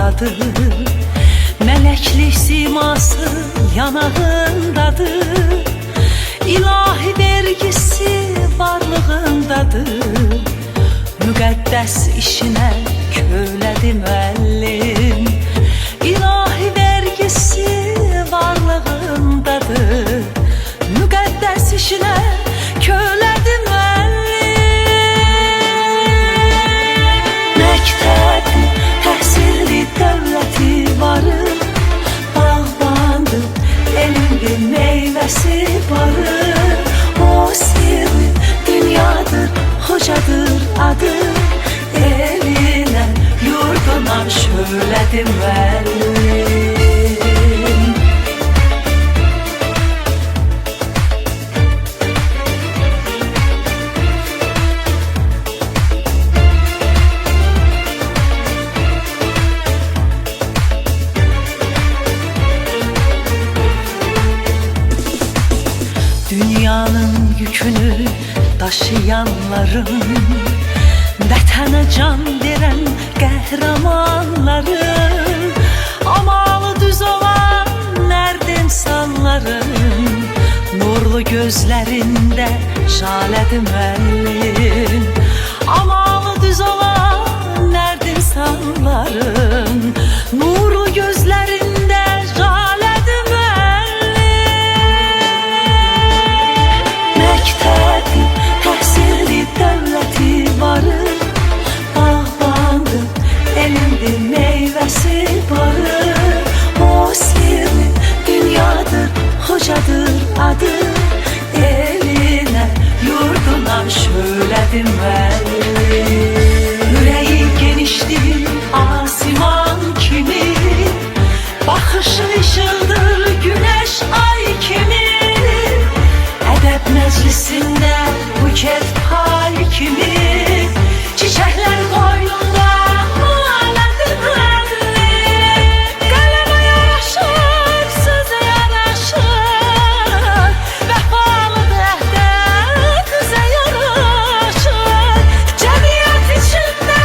yanındadır. Meleklik siması yanağındadır. İlahi vergisi varlığındadır. Müqəddəs işinə kölədi müəllim. İlahi vergisi varlığındadır. Müqəddəs işinə kölədi müəllim. Məktəb, təhsilli dövləti varı, bağbandı, elmli meyvəsi varı. O sirri dünyadır, hocadır adı. Elinə, yurduna şölədi müəllim. Dünyanın yükünü daşıyanların, vətənə can verən qəhrəmanların, amalı düz olan mərd insanların, nurlu gözlərində jalədi müəllim. Amalı düz olan mərd insanların, nurlu gözlərində jalədi müəllim. Məktəb, təhsilli dövləti varı, bağbandı, elmli meyvəsi varı. O sirri dünyadır, hocadır adı. Elinə, yurduna şölədi müəllim. Ürəyi genişdir asiman kimi, baxışı işıldır günəş ay kimi. Ədəb məclisində buket pay kimi, çiçəklər qoynunda halədi müəllim. Qələmə yaraşır, sözə yaraşır, vəfalı dəhdə qıza yaraşır. Cəmiyyət içində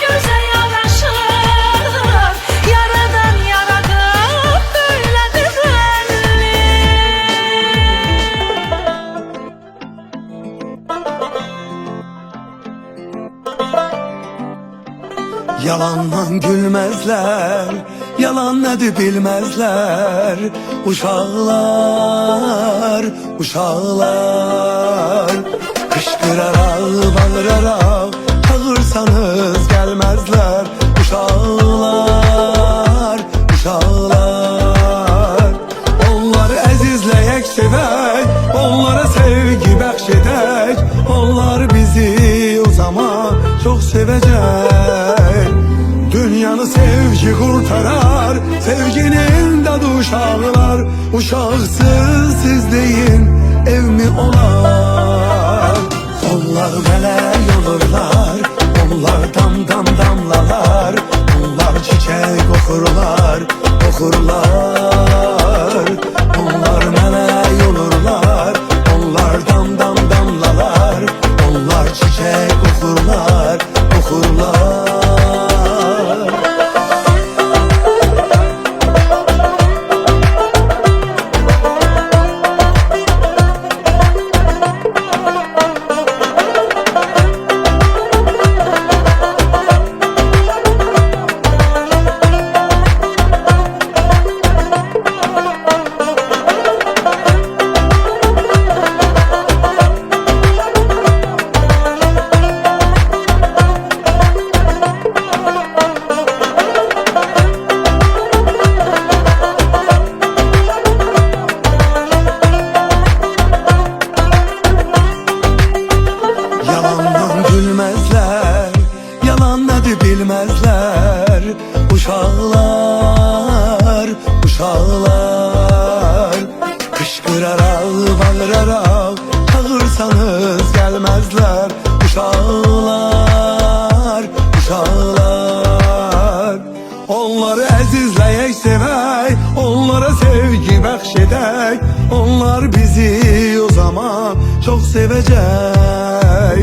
gözə yaraşır, yaradan yaradıb böylədi müəllim. Yalandan gülmezler, yalan nedir bilmezler. Uşağlar, uşağlar, kışkırarak, bağırarak çağırsanız gelmezler. Uşağlar, uşağlar, onlar əzizləyək sevək, onlara sevgi bəxş edək. Onlar bizi o zaman çok sevecek. Dünyanı sevgi kurtarar, sevginin dadı uşağlar. Uşaksız siz deyin, ev mi olar? Onlar mələk olurlar, onlar dam dam damlalar. Onlar çiçek okurlar, okurlar. Onlar mələk olurlar, onlar dam dam damlalar. Onlar çiçek okurlar, okurlar. Bilmezler uşağlar, uşağlar, kışkırarak, bağırarak çağırsanız gelmezler. Uşağlar, uşağlar, Onları əzizləyək, sevək, onlara sevgi bəxş edək. Onlar bizi o zaman çox sevəcək.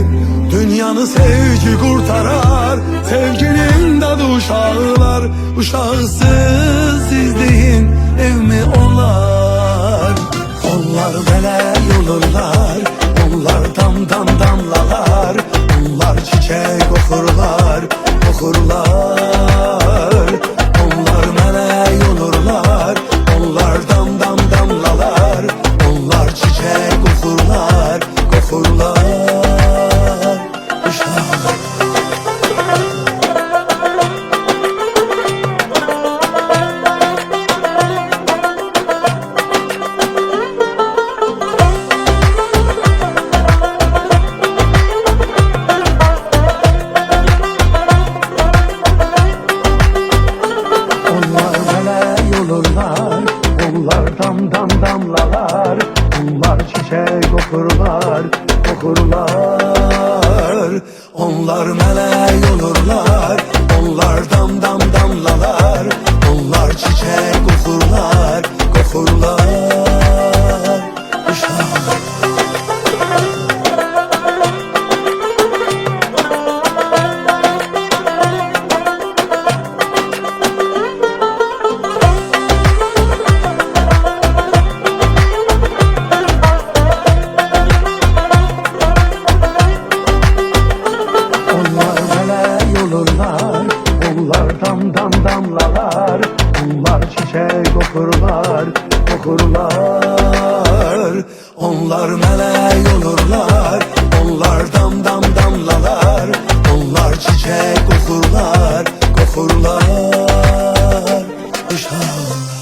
Dünyanı sevgi qurtarar, sevginin dadı uşaqlar. Uşaqsız siz deyin, evmi olar? Onlar mələk olurlar, onlar damdan damlalar. Onlar çiçək oxurlar, oxurlar. Onlar mələk olurlar, onlar damdan damlalar. Onlar çiçək oxurlar, oxurlar. Uşaq. Onlar damdan damlalar, onlar çiçek okurlar, okurlar. Onlar mələk olurlar, onlar damdan damlalar. Onlar çiçek okurlar, okurlar. Uşaq. Onlar damdan damlalar, onlar çiçek okurlar, okurlar. Onlar mələk olurlar, onlar damdan damlalar. Onlar çiçek okurlar, okurlar. Uşaq.